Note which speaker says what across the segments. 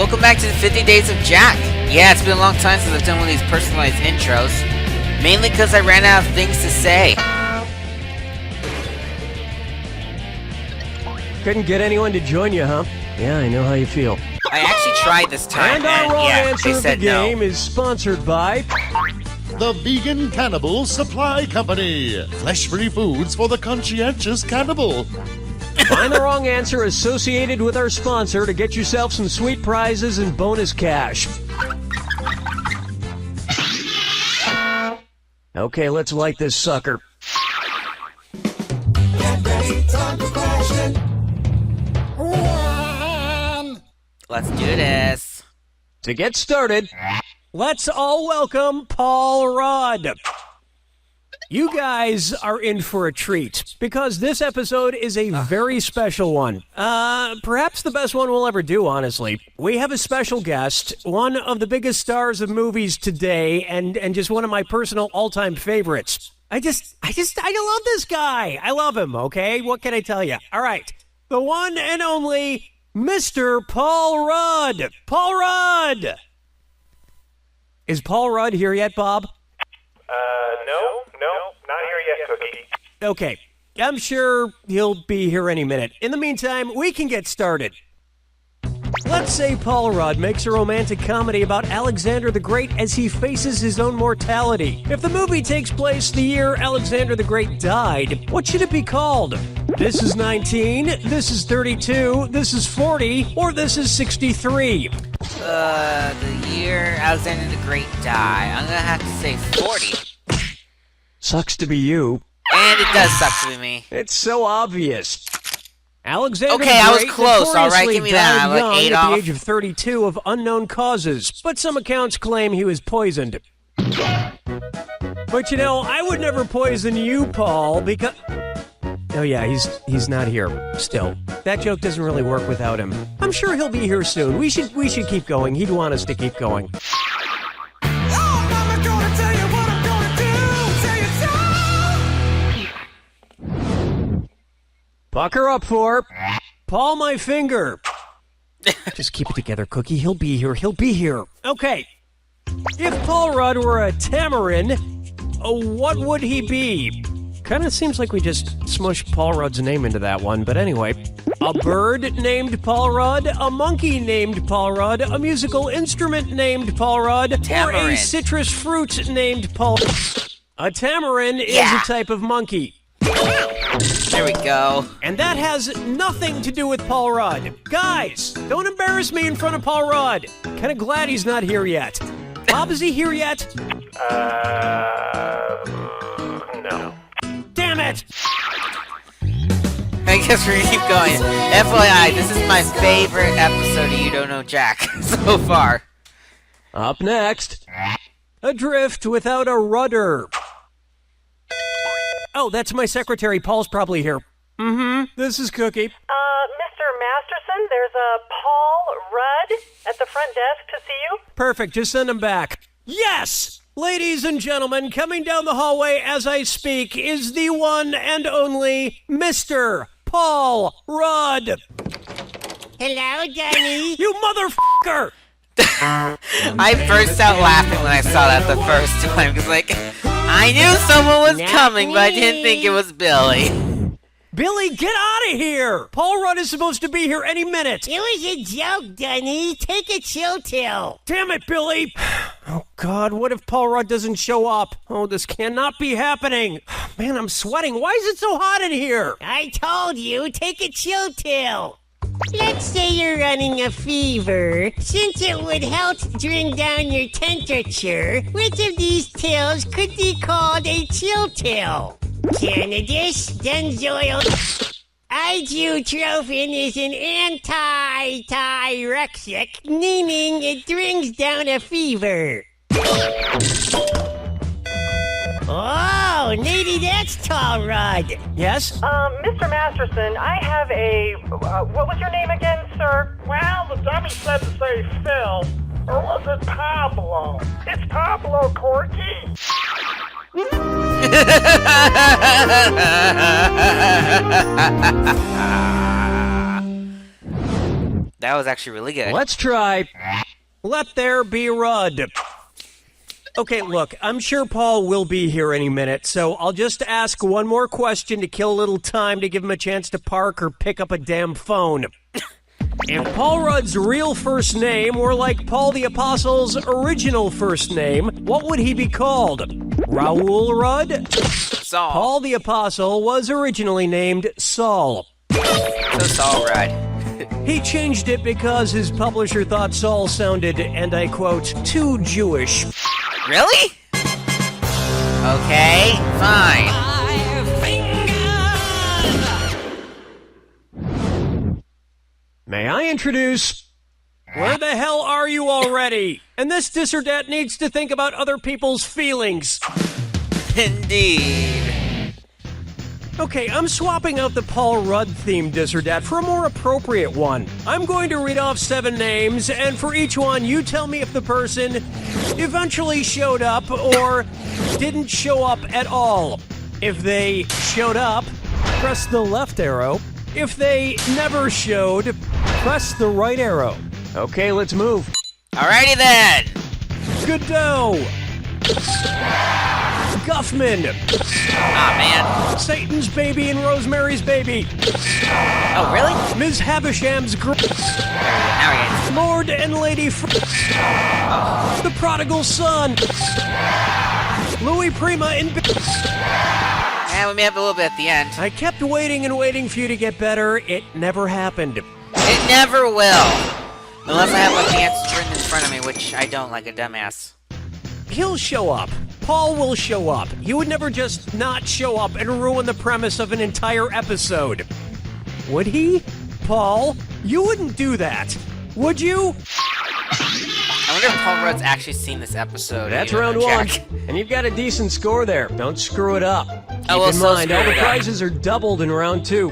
Speaker 1: welcome back to the 50 Days of Jack. Yeah, it's been a long time since I've done one of these personalized intros. Mainly because I ran out of things to say.
Speaker 2: Couldn't get anyone to join you, huh? Yeah, I know how you feel.
Speaker 1: I actually tried this time,
Speaker 2: and our wrong answer
Speaker 1: they
Speaker 2: of
Speaker 1: said
Speaker 2: the game
Speaker 1: no.
Speaker 2: is sponsored by
Speaker 3: the Vegan Cannibal Supply Company. Flesh-free foods for the conscientious cannibal.
Speaker 2: Find the wrong answer associated with our sponsor to get yourself some sweet prizes and bonus cash. Okay, let's light this sucker.
Speaker 4: Get ready, time for question.
Speaker 1: Let's do this.
Speaker 2: To get started, let's all welcome Paul Rudd. You guys are in for a treat, because this episode is a very special one. Perhaps the best one we'll ever do, honestly. We have a special guest, one of the biggest stars of movies today, and just one of my personal all-time favorites. I love this guy. I love him, okay? What can I tell you? All right, the one and only Mr. Paul Rudd. Paul Rudd! Is Paul Rudd here yet, Bob?
Speaker 5: No, not here yet, Cookie.
Speaker 2: Okay, I'm sure he'll be here any minute. In the meantime, we can get started. Let's say Paul Rudd makes a romantic comedy about Alexander the Great as he faces his own mortality. If the movie takes place the year Alexander the Great died, what should it be called? This is 19, this is 32, this is 40, or this is 63?
Speaker 1: The year Alexander the Great died. I'm gonna have to say 40.
Speaker 2: Sucks to be you.
Speaker 1: And it does suck to be me.
Speaker 2: It's so obvious. Alexander
Speaker 1: Okay,
Speaker 2: the
Speaker 1: I was
Speaker 2: Great
Speaker 1: close, all right? Give me that.
Speaker 2: died
Speaker 1: I like
Speaker 2: young
Speaker 1: 8
Speaker 2: at
Speaker 1: off.
Speaker 2: the age of 32 of unknown causes, but some accounts claim he was poisoned. But you know, I would never poison you, Paul, because... Oh yeah, he's not here still. That joke doesn't really work without him. I'm sure he'll be here soon. We should keep going. He'd want us to keep going. Pucker up for Paul my finger. Just keep it together, Cookie. He'll be here. He'll be here. Okay. If Paul Rudd were a tamarin, what would he be? Kind of seems like we just smushed Paul Rudd's name into that one, but anyway. A bird named Paul Rudd, a monkey named Paul Rudd, a musical instrument named Paul Rudd, or a citrus fruit named Paul... A tamarin is a type of monkey.
Speaker 1: There we go.
Speaker 2: And that has nothing to do with Paul Rudd. Guys, don't embarrass me in front of Paul Rudd. Kind of glad he's not here yet. Bob, is he here yet?
Speaker 5: No.
Speaker 2: Damn it!
Speaker 1: I guess we're gonna keep going. FYI, this is my favorite episode of You Don't Know Jack so far.
Speaker 2: Up next, adrift without a rudder. Oh, that's my secretary. Paul's probably here. This is Cookie.
Speaker 6: Mr. Masterson, there's a Paul Rudd at the front desk to see you.
Speaker 2: Perfect. Just send him back. Yes! Ladies and gentlemen, coming down the hallway as I speak is the one and only Mr. Paul Rudd.
Speaker 7: Hello, Danny.
Speaker 2: You motherfucker!
Speaker 1: I burst out laughing when I saw that the first time, because, like, I knew someone was coming, but I didn't think it was Billy.
Speaker 2: Billy, get out of here! Paul Rudd is supposed to be here any minute.
Speaker 7: It was a joke, Danny. Take a chill pill.
Speaker 2: Damn it, Billy! Oh, God, what if Paul Rudd doesn't show up? Oh, this cannot be happening. Man, I'm sweating. Why is it so hot in here?
Speaker 7: I told you, take a chill pill. Let's say you're running a fever. Since it would help bring down your temperature, which of these pills could be called a chill pill? Cannabis, benzoyl... Ibuprofen is an anti-tyrexic, meaning it brings down a fever. Oh, maybe that's Tall Rod.
Speaker 2: Yes?
Speaker 6: Mr. Masterson, I have a... what was your name again, sir?
Speaker 5: Well, the dummy said to say Phil. Or was it Pablo? It's Pablo, Corky.
Speaker 1: That was actually really good.
Speaker 2: Let's try. Let there be Rudd. Okay, look, I'm sure Paul will be here any minute, so I'll just ask one more question to kill a little time to give him a chance to park or pick up a damn phone. If Paul Rudd's real first name were like Paul the Apostle's original first name, what would he be called? Raoul Rudd?
Speaker 1: Saul.
Speaker 2: Paul the Apostle was originally named Saul.
Speaker 1: So Saul Rudd.
Speaker 2: He changed it because his publisher thought Saul sounded, and I quote, too Jewish.
Speaker 1: Really? Okay, fine.
Speaker 2: May I introduce... Where the hell are you already? And this dis or dat needs to think about other people's feelings.
Speaker 1: Indeed.
Speaker 2: Okay, I'm swapping out the Paul Rudd-themed dis or dat for a more appropriate one. I'm going to read off 7 names, and for each one, you tell me if the person eventually showed up or didn't show up at all. If they showed up, press the left arrow. If they never showed, press the right arrow. Okay, let's move.
Speaker 1: Alrighty then.
Speaker 2: Godot. Guffman.
Speaker 1: Aw, man.
Speaker 2: Satan's Baby and Rosemary's Baby.
Speaker 1: Oh, really?
Speaker 2: Ms. Havisham's
Speaker 1: Now we get
Speaker 2: Lord and Lady The Prodigal Son. Louis Prima and
Speaker 1: And we may have a little bit at the end.
Speaker 2: I kept waiting and waiting for you to get better. It never happened.
Speaker 1: It never will. Unless I have like the answers written in front of me, which I don't, like a dumbass.
Speaker 2: He'll show up. Paul will show up. He would never just not show up and ruin the premise of an entire episode. Would he? Paul? You wouldn't do that. Would you?
Speaker 1: I wonder if Paul Rudd's actually seen this episode.
Speaker 2: That's
Speaker 1: Even
Speaker 2: round
Speaker 1: though
Speaker 2: one.
Speaker 1: Jack-
Speaker 2: And you've got a decent score there. Don't screw it up. Keep
Speaker 1: well,
Speaker 2: in
Speaker 1: so
Speaker 2: mind,
Speaker 1: screw
Speaker 2: all the
Speaker 1: it up.
Speaker 2: prizes are doubled in round 2.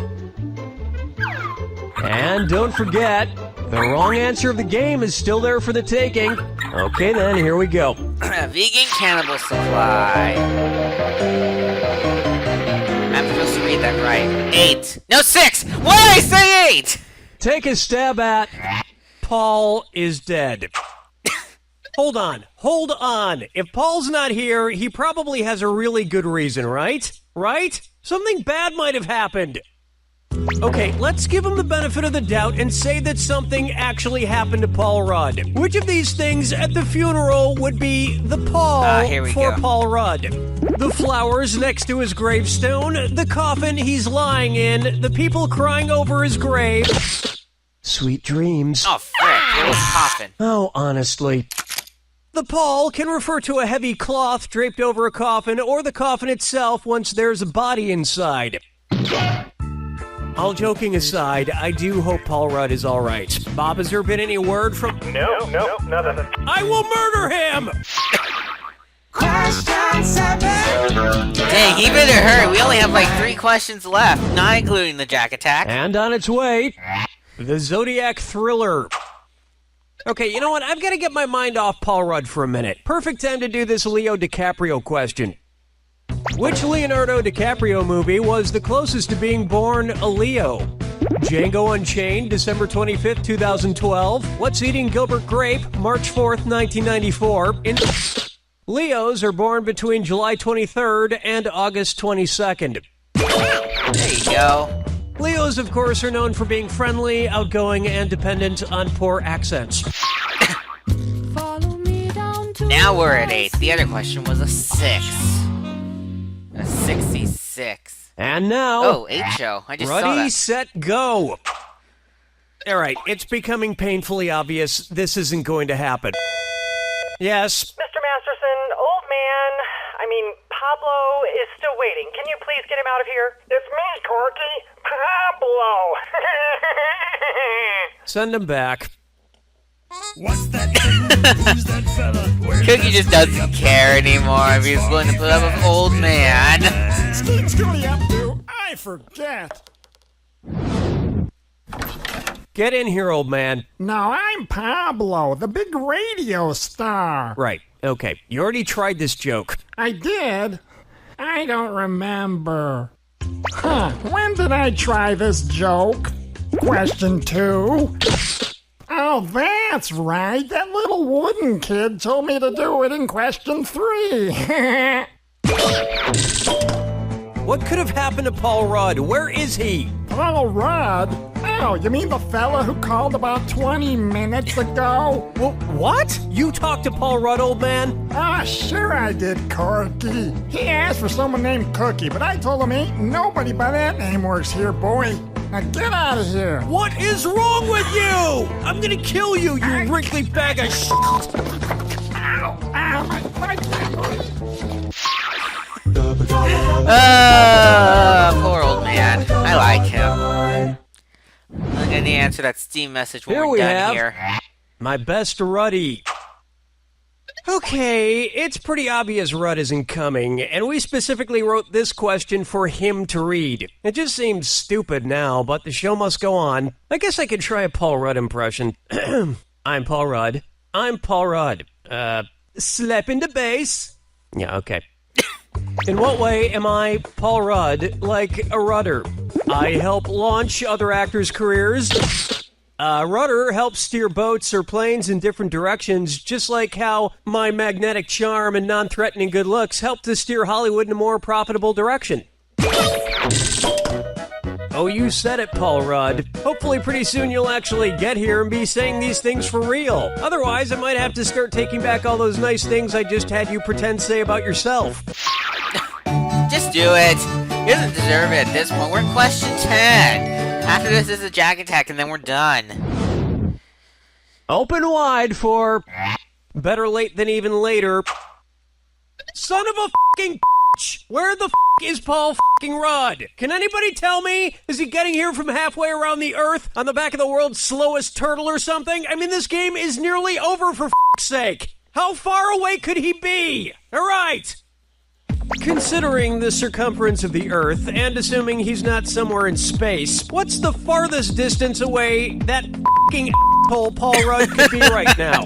Speaker 2: And don't forget, the wrong answer of the game is still there for the taking. Okay then, here we go.
Speaker 1: Vegan Cannibal Supply. I'm supposed to read that right. 8. No, 6! Why did I say 8?
Speaker 2: Take a stab at... Paul is dead. Hold on. If Paul's not here, he probably has a really good reason, right? Right? Something bad might have happened. Okay, let's give him the benefit of the doubt and say that something actually happened to Paul Rudd. Which of these things at the funeral would be the Paul
Speaker 1: Here we
Speaker 2: for
Speaker 1: go.
Speaker 2: Paul Rudd? The flowers next to his gravestone, the coffin he's lying in, the people crying over his grave. Sweet dreams.
Speaker 1: Oh, frick. It was coffin.
Speaker 2: Oh, honestly. The pall can refer to a heavy cloth draped over a coffin or the coffin itself once there's a body inside. All joking aside, I do hope Paul Rudd is all right. Bob, has there been any word from...
Speaker 5: Nope, nothing.
Speaker 2: I will murder him!
Speaker 4: Question 7.
Speaker 1: Dang, he better hurry. We only have like 3 questions left, not including the Jack Attack.
Speaker 2: And on its way, the Zodiac Thriller. Okay, you know what? I've got to get my mind off Paul Rudd for a minute. Perfect time to do this Leo DiCaprio question. Which Leonardo DiCaprio movie was the closest to being born a Leo? Django Unchained, December 25th, 2012. What's Eating Gilbert Grape, March 4th, 1994. Leos are born between July 23rd and August 22nd.
Speaker 1: There you go.
Speaker 2: Leos, of course, are known for being friendly, outgoing, and dependent on poor accents.
Speaker 1: Now we're at 8. The other question was a 6. A 66.
Speaker 2: And now...
Speaker 1: Oh, 8 show. I just saw
Speaker 2: Ready,
Speaker 1: that.
Speaker 2: set, go! Alright, it's becoming painfully obvious this isn't going to happen. Yes?
Speaker 6: Mr. Masterson, old man, Pablo is still waiting. Can you please get him out of here?
Speaker 5: It's me, Corky. Pablo.
Speaker 2: Send him back.
Speaker 4: What's that? Who's that fella? Where's
Speaker 1: Cookie just doesn't care anymore if he's willing to put up with old man.
Speaker 5: Steve's going up to. I forget.
Speaker 2: Get in here, old man.
Speaker 5: No, I'm Pablo, the big radio star.
Speaker 2: Right, okay. You already tried this joke.
Speaker 5: I did? I don't remember. When did I try this joke? Question 2. Oh, that's right. That little wooden kid told me to do it in question 3.
Speaker 2: What could have happened to Paul Rudd? Where is he?
Speaker 5: Paul Rudd? Oh, you mean the fella who called about 20 minutes ago?
Speaker 2: What? You talked to Paul Rudd, old man?
Speaker 5: Ah, sure I did, Corky. He asked for someone named Cookie, but I told him ain't nobody by that name works here, boy. Now get out of here.
Speaker 2: What is wrong with you? I'm gonna kill you, you wrinkly bag of shit.
Speaker 5: Ow, my
Speaker 1: Poor old man. I like him. I'm gonna answer that Steam message when
Speaker 2: Here
Speaker 1: we're
Speaker 2: we
Speaker 1: done
Speaker 2: have
Speaker 1: here.
Speaker 2: my best Ruddy. Okay, it's pretty obvious Rudd isn't coming, and we specifically wrote this question for him to read. It just seems stupid now, but the show must go on. I guess I could try a Paul Rudd impression. I'm Paul Rudd. I'm Paul Rudd. Slap into bass. Yeah, okay. In what way am I, Paul Rudd, like a rudder? I help launch other actors' careers. Rudder helps steer boats or planes in different directions, just like how my magnetic charm and non-threatening good looks help to steer Hollywood in a more profitable direction. Oh, you said it, Paul Rudd. Hopefully pretty soon you'll actually get here and be saying these things for real. Otherwise, I might have to start taking back all those nice things I just had you pretend say about yourself.
Speaker 1: Just do it. He doesn't deserve it at this point. We're in question 10. After this is a Jack Attack, and then we're done.
Speaker 2: Open wide for better late than even later. Son of a fucking bitch! Where the is Paul fucking Rudd? Can anybody tell me? Is he getting here from halfway around the earth on the back of the world's slowest turtle or something? I mean, this game is nearly over for fuck's sake. How far away could he be? All right. Considering the circumference of the Earth, and assuming he's not somewhere in space, what's the farthest distance away that f***ing asshole Paul Rudd could be right now?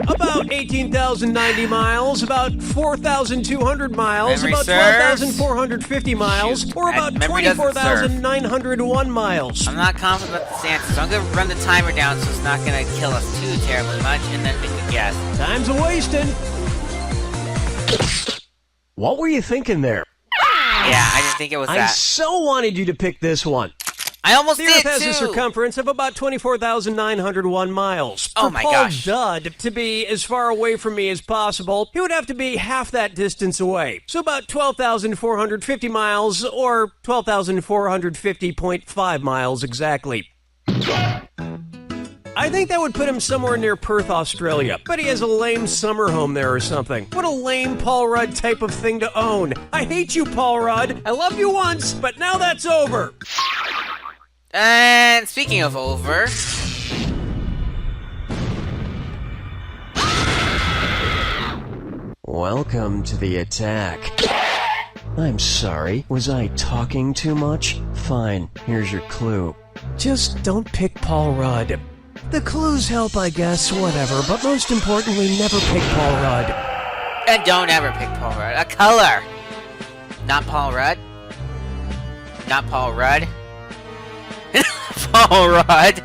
Speaker 2: About 18,090 miles, about 4,200 miles,
Speaker 1: Memory
Speaker 2: about
Speaker 1: serves.
Speaker 2: 12,450 miles,
Speaker 1: Shoot,
Speaker 2: or about
Speaker 1: memory doesn't serve.
Speaker 2: 24,901 miles.
Speaker 1: I'm not confident about this answer, so I'm gonna run the timer down so it's not gonna kill us too terribly much, and then make a guess.
Speaker 2: Time's a-wasting. What were you thinking there?
Speaker 1: Yeah, I didn't think it was
Speaker 2: I
Speaker 1: that.
Speaker 2: so wanted you to pick this one.
Speaker 1: I almost
Speaker 2: The
Speaker 1: did
Speaker 2: Earth has
Speaker 1: too.
Speaker 2: a circumference of about 24,901 miles.
Speaker 1: Oh
Speaker 2: For
Speaker 1: my
Speaker 2: Paul
Speaker 1: gosh.
Speaker 2: Rudd to be as far away from me as possible, he would have to be half that distance away. So about 12,450 miles, or 12,450.5 miles exactly. I think that would put him somewhere near Perth, Australia. But he has a lame summer home there or something. What a lame Paul Rudd type of thing to own. I hate you, Paul Rudd. I loved you once, but now that's over.
Speaker 1: And speaking of over,
Speaker 2: Welcome to the attack. I'm sorry, was I talking too much? Fine, here's your clue. Just don't pick Paul Rudd. The clues help, I guess, whatever, but most importantly, never pick Paul Rudd.
Speaker 1: and don't ever pick Paul Rudd. A color. Not Paul Rudd. Not Paul Rudd. Paul Rudd.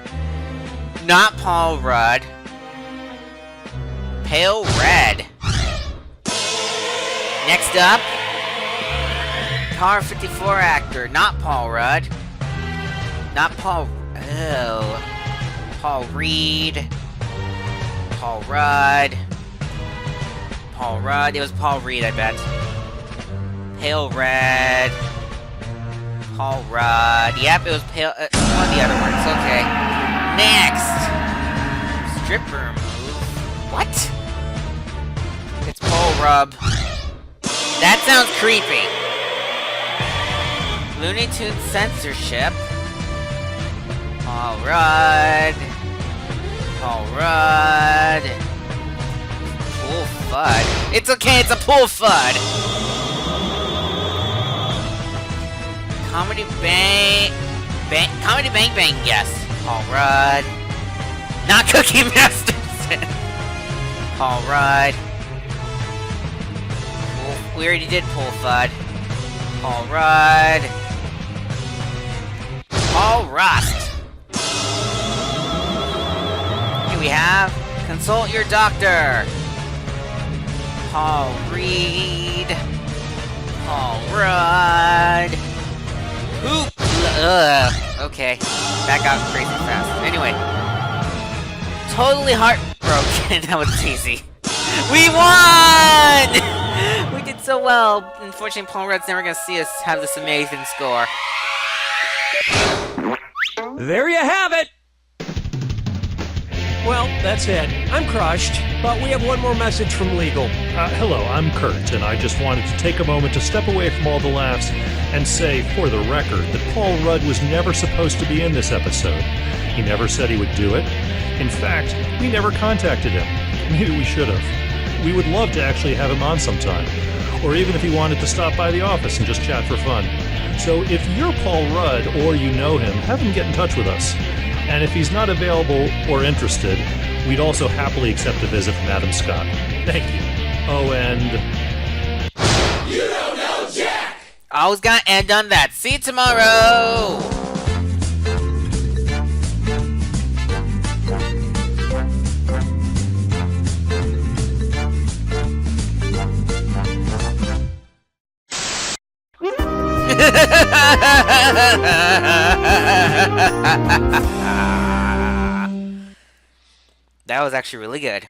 Speaker 1: Not Paul Rudd. Pale red. Next up, Car 54 actor. Not Paul Rudd. Not Paul. Oh. Paul Reed. Paul Rudd. Paul Rudd. It was Paul Reed, I bet. Pale red. Paul Rudd. Yep, it was pale. One of the other ones. Okay. Next. Stripper move. What? It's Paul Rudd. That sounds creepy. Looney Tunes censorship. Paul Rudd. Paul Rudd. Pool Fud. It's okay, it's a Pool Fud. Comedy Bang. Comedy Bang Bang, yes. Paul Rudd. Not Cookie Masterson. Paul Rudd. We already did Pool Fud. Paul Rudd. Paul Rust. You we have consult your doctor. Paul Reed. Paul Rudd. Poop. Ugh. Okay. That got crazy fast. Anyway. Totally heartbroken. That was easy. We won! We did so well. Unfortunately, Paul Rudd's never gonna see us have this amazing score.
Speaker 2: There you have it! Well, that's it. I'm crushed, but we have one more message from legal.
Speaker 8: Hello, I'm Kurt, and I just wanted to take a moment to step away from all the laughs and say, for the record, that Paul Rudd was never supposed to be in this episode. He never said he would do it. In fact, we never contacted him. Maybe we should have. We would love to actually have him on sometime, or even if he wanted to stop by the office and just chat for fun. So if you're Paul Rudd or you know him, have him get in touch with us. And if he's not available or interested, we'd also happily accept a visit from Adam Scott. Thank you. Oh, and...
Speaker 4: You don't know Jack!
Speaker 1: Always gonna end on that. See you tomorrow! That was actually really good.